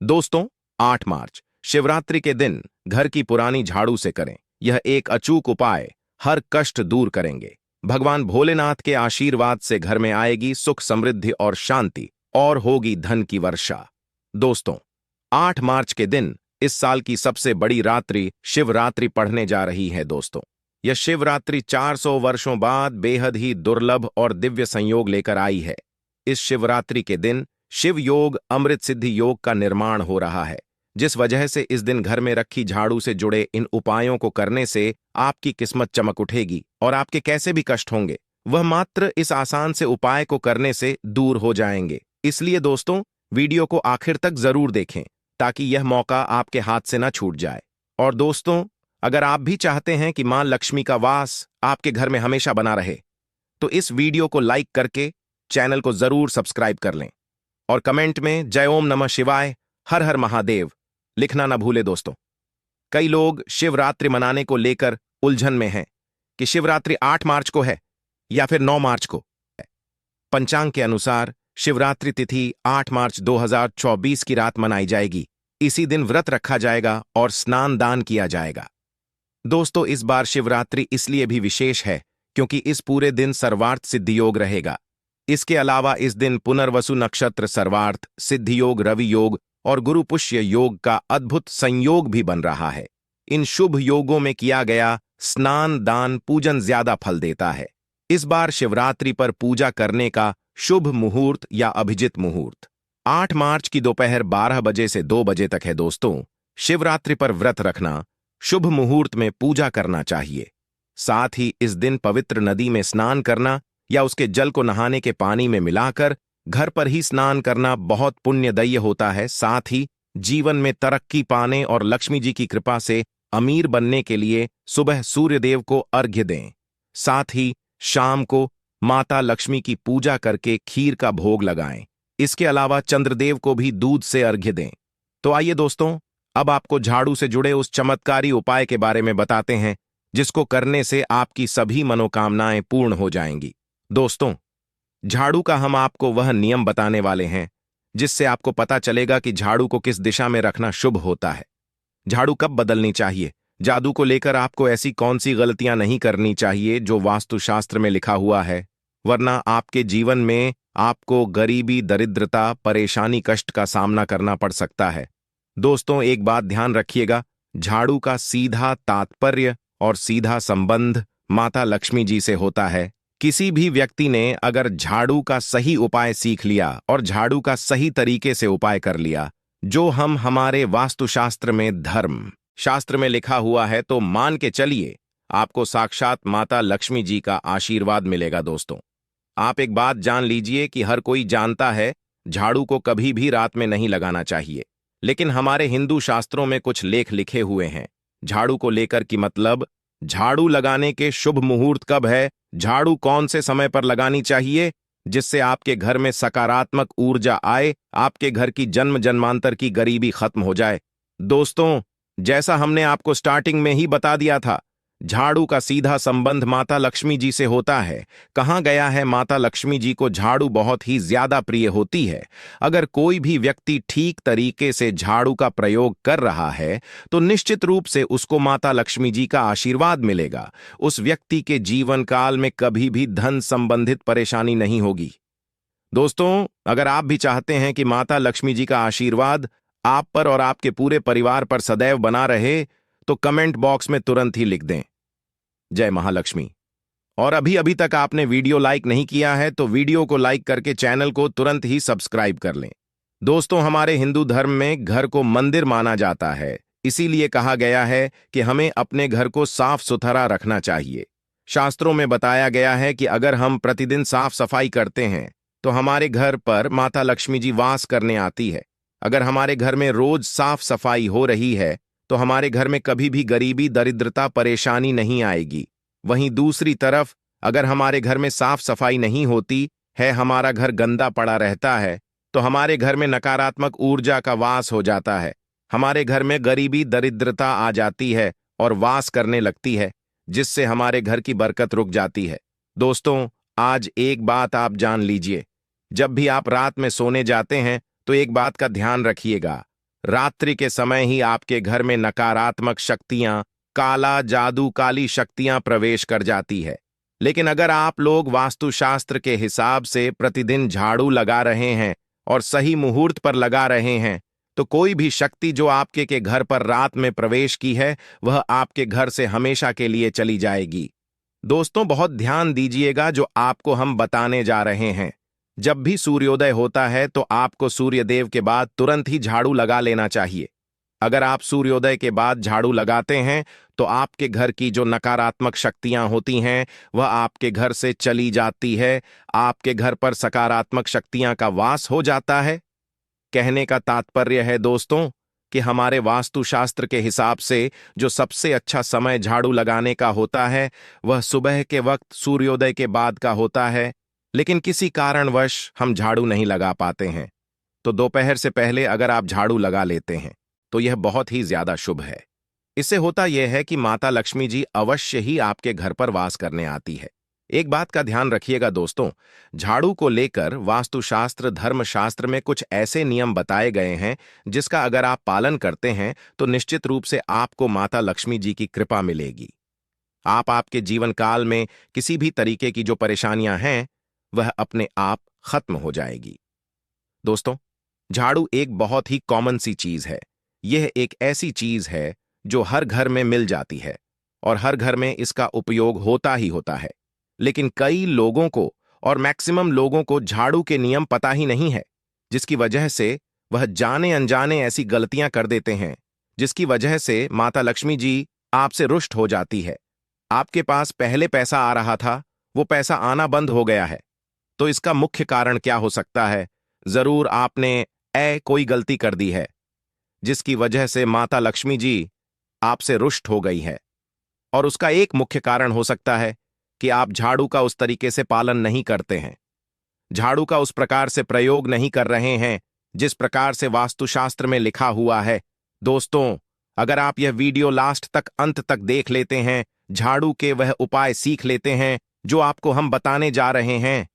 दोस्तों, 8 मार्च शिवरात्रि के दिन घर की पुरानी झाड़ू से करें। यह एक अचूक उपाय हर कष्ट दूर करेंगे। भगवान भोलेनाथ के आशीर्वाद से घर में आएगी सुख, समृद्धि और शांति, और होगी धन की वर्षा। दोस्तों, 8 मार्च के दिन इस साल की सबसे बड़ी रात्रि शिवरात्रि पढ़ने जा रही है। दोस्तों, यह शिवरात्रि 400 वर्षों बाद बेहद ही दुर्लभ और दिव्य संयोग लेकर आई है। इस शिवरात्रि के दिन शिव योग, अमृत सिद्धि योग का निर्माण हो रहा है, जिस वजह से इस दिन घर में रखी झाड़ू से जुड़े इन उपायों को करने से आपकी किस्मत चमक उठेगी और आपके कैसे भी कष्ट होंगे वह मात्र इस आसान से उपाय को करने से दूर हो जाएंगे। इसलिए दोस्तों, वीडियो को आखिर तक जरूर देखें ताकि यह मौका आपके हाथ से न छूट जाए। और दोस्तों, अगर आप भी चाहते हैं कि मां लक्ष्मी का वास आपके घर में हमेशा बना रहे, तो इस वीडियो को लाइक करके चैनल को जरूर सब्सक्राइब कर लें और कमेंट में जय ओम नमः शिवाय, हर हर महादेव लिखना न भूले। दोस्तों, कई लोग शिवरात्रि मनाने को लेकर उलझन में हैं कि शिवरात्रि 8 मार्च को है या फिर 9 मार्च को है। पंचांग के अनुसार शिवरात्रि तिथि 8 मार्च 2024 की रात मनाई जाएगी। इसी दिन व्रत रखा जाएगा और स्नान दान किया जाएगा। दोस्तों, इस बार शिवरात्रि इसलिए भी विशेष है क्योंकि इस पूरे दिन सर्वार्थ सिद्धि योग रहेगा। इसके अलावा इस दिन पुनर्वसु नक्षत्र, सर्वार्थ सिद्धि योग, रवि योग और गुरु पुष्य योग का अद्भुत संयोग भी बन रहा है। इन शुभ योगों में किया गया स्नान, दान, पूजन ज्यादा फल देता है। इस बार शिवरात्रि पर पूजा करने का शुभ मुहूर्त या अभिजित मुहूर्त 8 मार्च की दोपहर 12 बजे से 2 बजे तक है। दोस्तों, शिवरात्रि पर व्रत रखना, शुभ मुहूर्त में पूजा करना चाहिए। साथ ही इस दिन पवित्र नदी में स्नान करना या उसके जल को नहाने के पानी में मिलाकर घर पर ही स्नान करना बहुत पुण्यदायी होता है। साथ ही जीवन में तरक्की पाने और लक्ष्मी जी की कृपा से अमीर बनने के लिए सुबह सूर्यदेव को अर्घ्य दें। साथ ही शाम को माता लक्ष्मी की पूजा करके खीर का भोग लगाएं। इसके अलावा चंद्रदेव को भी दूध से अर्घ्य दें। तो आइए दोस्तों, अब आपको झाड़ू से जुड़े उस चमत्कारी उपाय के बारे में बताते हैं जिसको करने से आपकी सभी मनोकामनाएं पूर्ण हो जाएंगी। दोस्तों, झाड़ू का हम आपको वह नियम बताने वाले हैं जिससे आपको पता चलेगा कि झाड़ू को किस दिशा में रखना शुभ होता है, झाड़ू कब बदलनी चाहिए, जादू को लेकर आपको ऐसी कौन सी गलतियां नहीं करनी चाहिए जो वास्तुशास्त्र में लिखा हुआ है, वरना आपके जीवन में आपको गरीबी, दरिद्रता, परेशानी, कष्ट का सामना करना पड़ सकता है। दोस्तों, एक बात ध्यान रखिएगा, झाड़ू का सीधा तात्पर्य और सीधा संबंध माता लक्ष्मी जी से होता है। किसी भी व्यक्ति ने अगर झाड़ू का सही उपाय सीख लिया और झाड़ू का सही तरीके से उपाय कर लिया, जो हम हमारे वास्तुशास्त्र में, धर्म शास्त्र में लिखा हुआ है, तो मान के चलिए आपको साक्षात माता लक्ष्मी जी का आशीर्वाद मिलेगा। दोस्तों, आप एक बात जान लीजिए कि हर कोई जानता है झाड़ू को कभी भी रात में नहीं लगाना चाहिए, लेकिन हमारे हिंदू शास्त्रों में कुछ लेख लिखे हुए हैं झाड़ू को लेकर कि मतलब झाड़ू लगाने के शुभ मुहूर्त कब है, झाड़ू कौन से समय पर लगानी चाहिए जिससे आपके घर में सकारात्मक ऊर्जा आए, आपके घर की जन्म जन्मांतर की गरीबी खत्म हो जाए। दोस्तों, जैसा हमने आपको स्टार्टिंग में ही बता दिया था, झाड़ू का सीधा संबंध माता लक्ष्मी जी से होता है। कहा गया है माता लक्ष्मी जी को झाड़ू बहुत ही ज्यादा प्रिय होती है। अगर कोई भी व्यक्ति ठीक तरीके से झाड़ू का प्रयोग कर रहा है तो निश्चित रूप से उसको माता लक्ष्मी जी का आशीर्वाद मिलेगा। उस व्यक्ति के जीवन काल में कभी भी धन संबंधित परेशानी नहीं होगी। दोस्तों, अगर आप भी चाहते हैं कि माता लक्ष्मी जी का आशीर्वाद आप पर और आपके पूरे परिवार पर सदैव बना रहे, तो कमेंट बॉक्स में तुरंत ही लिख दें जय महालक्ष्मी। और अभी अभी तक आपने वीडियो लाइक नहीं किया है तो वीडियो को लाइक करके चैनल को तुरंत ही सब्सक्राइब कर लें। दोस्तों, हमारे हिंदू धर्म में घर को मंदिर माना जाता है, इसीलिए कहा गया है कि हमें अपने घर को साफ सुथरा रखना चाहिए। शास्त्रों में बताया गया है कि अगर हम प्रतिदिन साफ सफाई करते हैं तो हमारे घर पर माता लक्ष्मी जी वास करने आती है। अगर हमारे घर में रोज साफ सफाई हो रही है तो हमारे घर में कभी भी गरीबी, दरिद्रता, परेशानी नहीं आएगी। वहीं दूसरी तरफ अगर हमारे घर में साफ सफाई नहीं होती है, हमारा घर गंदा पड़ा रहता है, तो हमारे घर में नकारात्मक ऊर्जा का वास हो जाता है। हमारे घर में गरीबी, दरिद्रता आ जाती है और वास करने लगती है, जिससे हमारे घर की बरकत रुक जाती है। दोस्तों, आज एक बात आप जान लीजिए, जब भी आप रात में सोने जाते हैं तो एक बात का ध्यान रखिएगा, रात्रि के समय ही आपके घर में नकारात्मक शक्तियां, काला जादू, काली शक्तियां प्रवेश कर जाती है। लेकिन अगर आप लोग वास्तुशास्त्र के हिसाब से प्रतिदिन झाड़ू लगा रहे हैं और सही मुहूर्त पर लगा रहे हैं, तो कोई भी शक्ति जो आपके के घर पर रात में प्रवेश की है, वह आपके घर से हमेशा के लिए चली जाएगी। दोस्तों, बहुत ध्यान दीजिएगा जो आपको हम बताने जा रहे हैं। जब भी सूर्योदय होता है तो आपको सूर्यदेव के बाद तुरंत ही झाड़ू लगा लेना चाहिए। अगर आप सूर्योदय के बाद झाड़ू लगाते हैं तो आपके घर की जो नकारात्मक शक्तियां होती हैं वह आपके घर से चली जाती है, आपके घर पर सकारात्मक शक्तियां का वास हो जाता है। कहने का तात्पर्य है दोस्तों कि हमारे वास्तुशास्त्र के हिसाब से जो सबसे अच्छा समय झाड़ू लगाने का होता है वह सुबह के वक्त सूर्योदय के बाद का होता है। लेकिन किसी कारणवश हम झाड़ू नहीं लगा पाते हैं, तो दोपहर से पहले अगर आप झाड़ू लगा लेते हैं तो यह बहुत ही ज्यादा शुभ है। इससे होता यह है कि माता लक्ष्मी जी अवश्य ही आपके घर पर वास करने आती है। एक बात का ध्यान रखिएगा दोस्तों, झाड़ू को लेकर वास्तुशास्त्र धर्मशास्त्र में कुछ ऐसे नियम बताए गए हैं जिसका अगर आप पालन करते हैं तो निश्चित रूप से आपको माता लक्ष्मी जी की कृपा मिलेगी। आपके जीवन काल में किसी भी तरीके की जो परेशानियां हैं वह अपने आप खत्म हो जाएगी। दोस्तों, झाड़ू एक बहुत ही कॉमन सी चीज है। यह एक ऐसी चीज है जो हर घर में मिल जाती है और हर घर में इसका उपयोग होता ही होता है। लेकिन कई लोगों को और मैक्सिमम लोगों को झाड़ू के नियम पता ही नहीं है, जिसकी वजह से वह जाने अनजाने ऐसी गलतियां कर देते हैं जिसकी वजह से माता लक्ष्मी जी आपसे रुष्ट हो जाती है। आपके पास पहले पैसा आ रहा था, वो पैसा आना बंद हो गया है। तो इसका मुख्य कारण क्या हो सकता है? जरूर आपने कोई गलती कर दी है जिसकी वजह से माता लक्ष्मी जी आपसे रुष्ट हो गई है। और उसका एक मुख्य कारण हो सकता है कि आप झाड़ू का उस तरीके से पालन नहीं करते हैं, झाड़ू का उस प्रकार से प्रयोग नहीं कर रहे हैं जिस प्रकार से वास्तुशास्त्र में लिखा हुआ है। दोस्तों, अगर आप यह वीडियो लास्ट तक अंत तक देख लेते हैं, झाड़ू के वह उपाय सीख लेते हैं जो आपको हम बताने जा रहे हैं,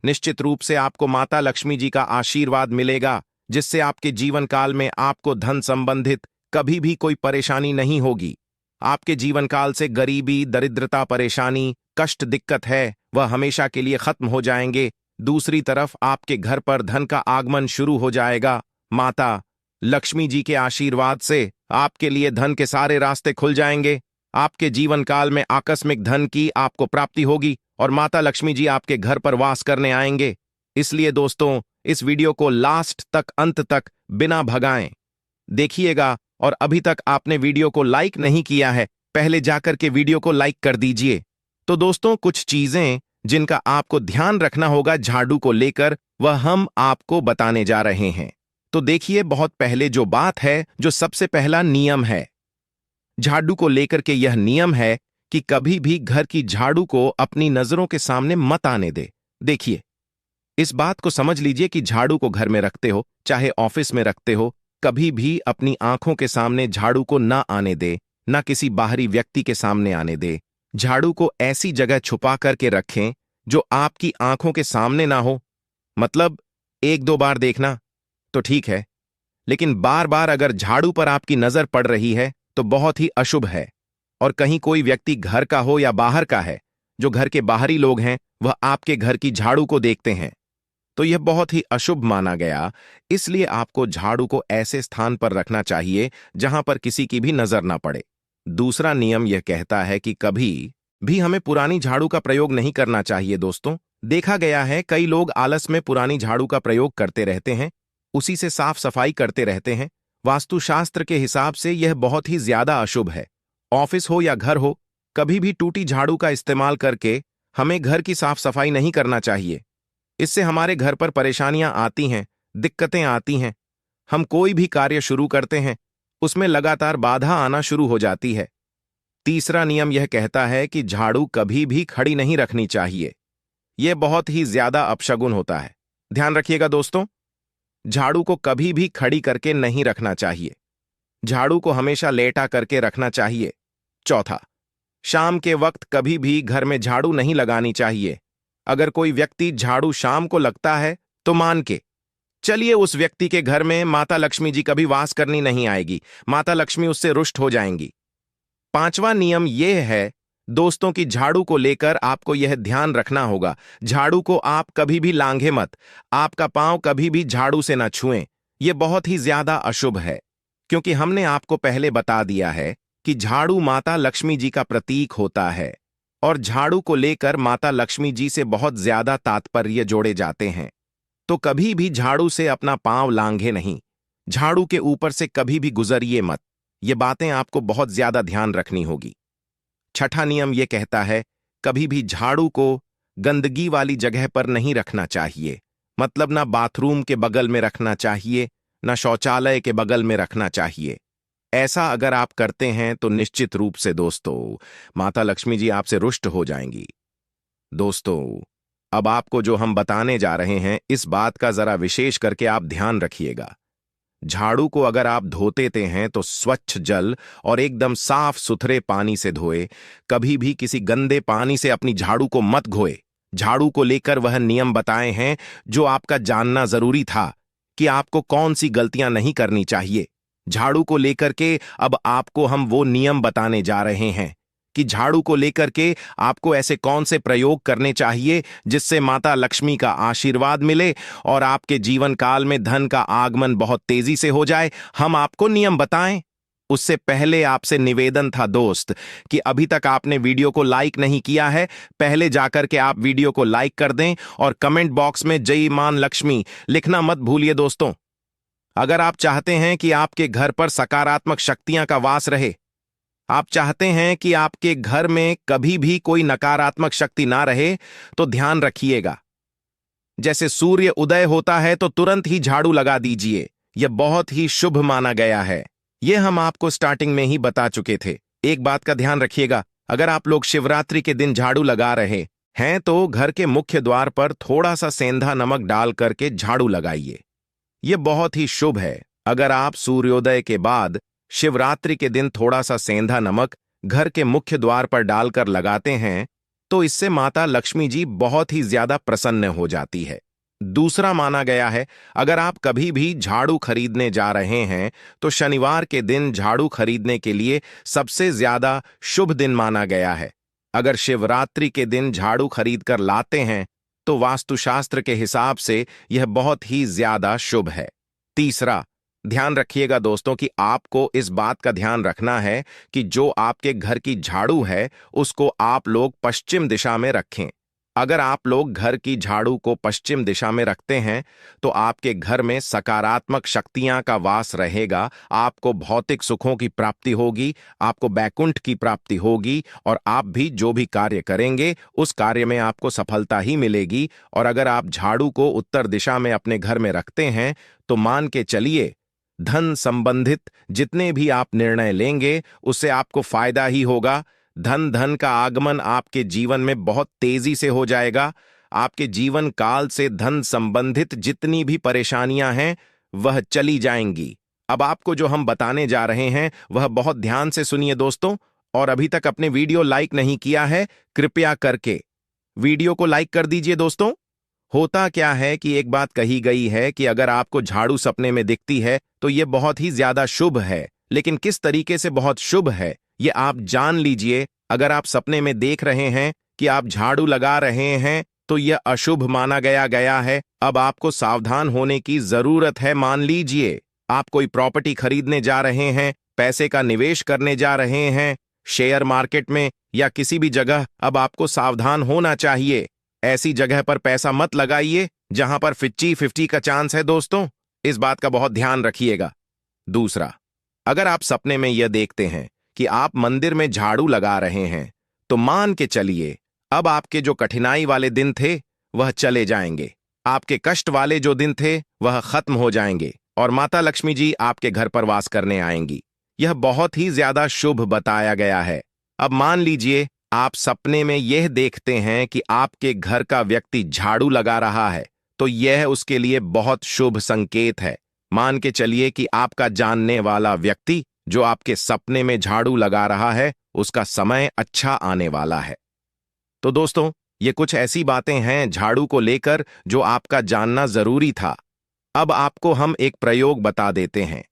निश्चित रूप से आपको माता लक्ष्मी जी का आशीर्वाद मिलेगा, जिससे आपके जीवन काल में आपको धन संबंधित कभी भी कोई परेशानी नहीं होगी। आपके जीवन काल से गरीबी, दरिद्रता, परेशानी, कष्ट, दिक्कत है वह हमेशा के लिए खत्म हो जाएंगे। दूसरी तरफ आपके घर पर धन का आगमन शुरू हो जाएगा। माता लक्ष्मी जी के आशीर्वाद से आपके लिए धन के सारे रास्ते खुल जाएंगे। आपके जीवन काल में आकस्मिक धन की आपको प्राप्ति होगी और माता लक्ष्मी जी आपके घर पर वास करने आएंगे। इसलिए दोस्तों, इस वीडियो को लास्ट तक अंत तक बिना भगाएं देखिएगा। और अभी तक आपने वीडियो को लाइक नहीं किया है, पहले जाकर के वीडियो को लाइक कर दीजिए। तो दोस्तों, कुछ चीजें जिनका आपको ध्यान रखना होगा झाड़ू को लेकर वह हम आपको बताने जा रहे हैं। तो देखिए, बहुत पहले जो बात है, जो सबसे पहला नियम है झाड़ू को लेकर के, यह नियम है कि कभी भी घर की झाड़ू को अपनी नजरों के सामने मत आने दे। देखिए, इस बात को समझ लीजिए कि झाड़ू को घर में रखते हो चाहे ऑफिस में रखते हो, कभी भी अपनी आंखों के सामने झाड़ू को ना आने दे, ना किसी बाहरी व्यक्ति के सामने आने दे। झाड़ू को ऐसी जगह छुपा करके रखें जो आपकी आंखों के सामने ना हो। मतलब 1-2 बार देखना तो ठीक है, लेकिन बार बार अगर झाड़ू पर आपकी नजर पड़ रही है तो बहुत ही अशुभ है। और कहीं कोई व्यक्ति घर का हो या बाहर का है, जो घर के बाहरी लोग हैं वह आपके घर की झाड़ू को देखते हैं, तो यह बहुत ही अशुभ माना गया। इसलिए आपको झाड़ू को ऐसे स्थान पर रखना चाहिए जहां पर किसी की भी नजर ना पड़े। दूसरा नियम यह कहता है कि कभी भी हमें पुरानी झाड़ू का प्रयोग नहीं करना चाहिए। दोस्तों, देखा गया है कई लोग आलस में पुरानी झाड़ू का प्रयोग करते रहते हैं, उसी से साफ सफाई करते रहते हैं। वास्तुशास्त्र के हिसाब से यह बहुत ही ज्यादा अशुभ है। ऑफिस हो या घर हो, कभी भी टूटी झाड़ू का इस्तेमाल करके हमें घर की साफ सफाई नहीं करना चाहिए। इससे हमारे घर पर परेशानियां आती हैं, दिक्कतें आती हैं। हम कोई भी कार्य शुरू करते हैं, उसमें लगातार बाधा आना शुरू हो जाती है। तीसरा नियम यह कहता है कि झाड़ू कभी भी खड़ी नहीं रखनी चाहिए। यह बहुत ही ज्यादा अपशगुन होता है। ध्यान रखिएगा दोस्तों, झाड़ू को कभी भी खड़ी करके नहीं रखना चाहिए। झाड़ू को हमेशा लेटा करके रखना चाहिए। चौथा, शाम के वक्त कभी भी घर में झाड़ू नहीं लगानी चाहिए। अगर कोई व्यक्ति झाड़ू शाम को लगता है तो मान के चलिए उस व्यक्ति के घर में माता लक्ष्मी जी कभी वास करनी नहीं आएगी, माता लक्ष्मी उससे रुष्ट हो जाएंगी। पांचवा नियम यह है दोस्तों कि झाड़ू को लेकर आपको यह ध्यान रखना होगा, झाड़ू को आप कभी भी लांघे मत, आपका पांव कभी भी झाड़ू से ना छुएं। यह बहुत ही ज्यादा अशुभ है, क्योंकि हमने आपको पहले बता दिया है कि झाड़ू माता लक्ष्मी जी का प्रतीक होता है और झाड़ू को लेकर माता लक्ष्मी जी से बहुत ज्यादा तात्पर्य जोड़े जाते हैं। तो कभी भी झाड़ू से अपना पांव लांघे नहीं, झाड़ू के ऊपर से कभी भी गुजरिए मत। ये बातें आपको बहुत ज्यादा ध्यान रखनी होगी। छठा नियम यह कहता है कभी भी झाड़ू को गंदगी वाली जगह पर नहीं रखना चाहिए, मतलब ना बाथरूम के बगल में रखना चाहिए, ना शौचालय के बगल में रखना चाहिए। ऐसा अगर आप करते हैं तो निश्चित रूप से दोस्तों माता लक्ष्मी जी आपसे रुष्ट हो जाएंगी। दोस्तों अब आपको जो हम बताने जा रहे हैं इस बात का जरा विशेष करके आप ध्यान रखिएगा। झाड़ू को अगर आप धोते हैं तो स्वच्छ जल और एकदम साफ सुथरे पानी से धोए, कभी भी किसी गंदे पानी से अपनी झाड़ू को मत धोए। झाड़ू को लेकर वह नियम बताए हैं जो आपका जानना जरूरी था कि आपको कौन सी गलतियां नहीं करनी चाहिए। झाड़ू को लेकर के अब आपको हम वो नियम बताने जा रहे हैं कि झाड़ू को लेकर के आपको ऐसे कौन से प्रयोग करने चाहिए जिससे माता लक्ष्मी का आशीर्वाद मिले और आपके जीवन काल में धन का आगमन बहुत तेजी से हो जाए। हम आपको नियम बताएं उससे पहले आपसे निवेदन था दोस्त कि अभी तक आपने वीडियो को लाइक नहीं किया है, पहले जाकर के आप वीडियो को लाइक कर दें और कमेंट बॉक्स में जय मां लक्ष्मी लिखना मत भूलिए। दोस्तों अगर आप चाहते हैं कि आपके घर पर सकारात्मक शक्तियां का वास रहे, आप चाहते हैं कि आपके घर में कभी भी कोई नकारात्मक शक्ति ना रहे, तो ध्यान रखिएगा जैसे सूर्य उदय होता है तो तुरंत ही झाड़ू लगा दीजिए, यह बहुत ही शुभ माना गया है। यह हम आपको स्टार्टिंग में ही बता चुके थे। एक बात का ध्यान रखिएगा, अगर आप लोग शिवरात्रि के दिन झाड़ू लगा रहे हैं तो घर के मुख्य द्वार पर थोड़ा सा सेंधा नमक डाल करके झाड़ू लगाइए, यह बहुत ही शुभ है। अगर आप सूर्योदय के बाद शिवरात्रि के दिन थोड़ा सा सेंधा नमक घर के मुख्य द्वार पर डालकर लगाते हैं तो इससे माता लक्ष्मी जी बहुत ही ज्यादा प्रसन्न हो जाती है। दूसरा माना गया है अगर आप कभी भी झाड़ू खरीदने जा रहे हैं तो शनिवार के दिन झाड़ू खरीदने के लिए सबसे ज्यादा शुभ दिन माना गया है। अगर शिवरात्रि के दिन झाड़ू खरीद कर लाते हैं तो वास्तुशास्त्र के हिसाब से यह बहुत ही ज्यादा शुभ है। तीसरा ध्यान रखिएगा दोस्तों कि आपको इस बात का ध्यान रखना है कि जो आपके घर की झाड़ू है उसको आप लोग पश्चिम दिशा में रखें। अगर आप लोग घर की झाड़ू को पश्चिम दिशा में रखते हैं तो आपके घर में सकारात्मक शक्तियां का वास रहेगा, आपको भौतिक सुखों की प्राप्ति होगी, आपको बैकुंठ की प्राप्ति होगी और आप भी जो भी कार्य करेंगे उस कार्य में आपको सफलता ही मिलेगी। और अगर आप झाड़ू को उत्तर दिशा में अपने घर में रखते हैं तो मान के चलिए धन संबंधित जितने भी आप निर्णय लेंगे उससे आपको फायदा ही होगा। धन का आगमन आपके जीवन में बहुत तेजी से हो जाएगा। आपके जीवन काल से धन संबंधित जितनी भी परेशानियां हैं वह चली जाएंगी। अब आपको जो हम बताने जा रहे हैं वह बहुत ध्यान से सुनिए दोस्तों, और अभी तक अपने वीडियो लाइक नहीं किया है कृपया करके वीडियो को लाइक कर दीजिए। दोस्तों होता क्या है कि एक बात कही गई है कि अगर आपको झाड़ू सपने में दिखती है तो यह बहुत ही ज्यादा शुभ है, लेकिन किस तरीके से बहुत शुभ है ये आप जान लीजिए। अगर आप सपने में देख रहे हैं कि आप झाड़ू लगा रहे हैं तो यह अशुभ माना गया है। अब आपको सावधान होने की जरूरत है। मान लीजिए आप कोई प्रॉपर्टी खरीदने जा रहे हैं, पैसे का निवेश करने जा रहे हैं शेयर मार्केट में या किसी भी जगह, अब आपको सावधान होना चाहिए। ऐसी जगह पर पैसा मत लगाइए जहां पर 50-50 का चांस है। दोस्तों इस बात का बहुत ध्यान रखिएगा। दूसरा, अगर आप सपने में यह देखते हैं कि आप मंदिर में झाड़ू लगा रहे हैं तो मान के चलिए अब आपके जो कठिनाई वाले दिन थे वह चले जाएंगे, आपके कष्ट वाले जो दिन थे वह खत्म हो जाएंगे और माता लक्ष्मी जी आपके घर पर वास करने आएंगी। यह बहुत ही ज्यादा शुभ बताया गया है। अब मान लीजिए आप सपने में यह देखते हैं कि आपके घर का व्यक्ति झाड़ू लगा रहा है तो यह उसके लिए बहुत शुभ संकेत है। मान के चलिए कि आपका जानने वाला व्यक्ति जो आपके सपने में झाड़ू लगा रहा है उसका समय अच्छा आने वाला है। तो दोस्तों ये कुछ ऐसी बातें हैं झाड़ू को लेकर जो आपका जानना जरूरी था। अब आपको हम एक प्रयोग बता देते हैं।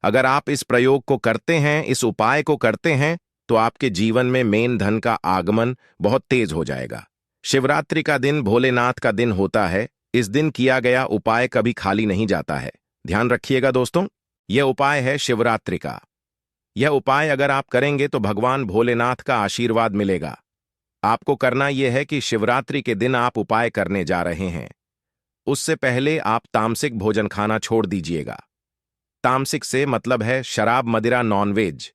अगर आप इस प्रयोग को करते हैं, इस उपाय को करते हैं, तो आपके जीवन में मेन धन का आगमन बहुत तेज हो जाएगा। शिवरात्रि का दिन भोलेनाथ का दिन होता है। इस दिन किया गया उपाय कभी खाली नहीं जाता है। ध्यान रखिएगा दोस्तों, यह उपाय है शिवरात्रि का। यह उपाय अगर आप करेंगे तो भगवान भोलेनाथ का आशीर्वाद मिलेगा। आपको करना यह है कि शिवरात्रि के दिन आप उपाय करने जा रहे हैं, उससे पहले आप तामसिक भोजन खाना छोड़ दीजिएगा। तामसिक से मतलब है शराब, मदिरा, नॉनवेज।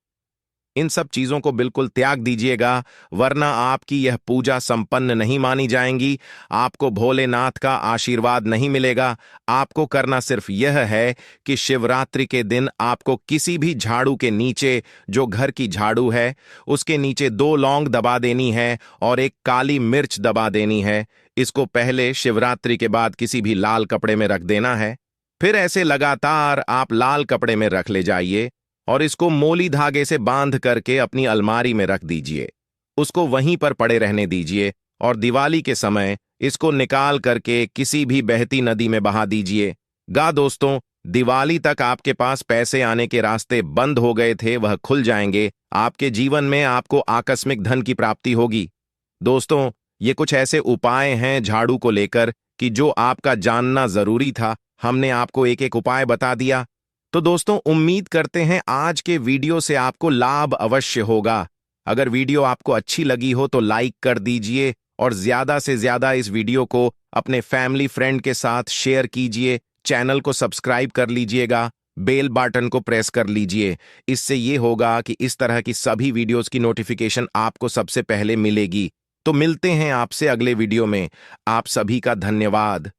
इन सब चीजों को बिल्कुल त्याग दीजिएगा, वरना आपकी यह पूजा संपन्न नहीं मानी जाएंगी, आपको भोलेनाथ का आशीर्वाद नहीं मिलेगा। आपको करना सिर्फ यह है कि शिवरात्रि के दिन आपको किसी भी झाड़ू के नीचे, जो घर की झाड़ू है, उसके नीचे 2 लौंग दबा देनी है और एक काली मिर्च दबा देनी है। इसको पहले शिवरात्रि के बाद किसी भी लाल कपड़े में रख देना है। फिर ऐसे लगातार आप लाल कपड़े में रख ले जाइए और इसको मोली धागे से बांध करके अपनी अलमारी में रख दीजिए। उसको वहीं पर पड़े रहने दीजिए और दिवाली के समय इसको निकाल करके किसी भी बहती नदी में बहा दीजिए। दोस्तों, दिवाली तक आपके पास पैसे आने के रास्ते बंद हो गए थे, वह खुल जाएंगे। आपके जीवन में आपको आकस्मिक धन की प्राप्ति होगी। दोस्तों, ये कुछ ऐसे उपाय हैं झाड़ू को लेकर कि जो आपका जानना जरूरी था। हमने आपको एक एक उपाय बता दिया। तो दोस्तों, उम्मीद करते हैं आज के वीडियो से आपको लाभ अवश्य होगा। अगर वीडियो आपको अच्छी लगी हो तो लाइक कर दीजिए और ज्यादा से ज्यादा इस वीडियो को अपने फैमिली फ्रेंड के साथ शेयर कीजिए। चैनल को सब्सक्राइब कर लीजिएगा, बेल बटन को प्रेस कर लीजिए। इससे ये होगा कि इस तरह की सभी वीडियोस की नोटिफिकेशन आपको सबसे पहले मिलेगी। तो मिलते हैं आपसे अगले वीडियो में। आप सभी का धन्यवाद।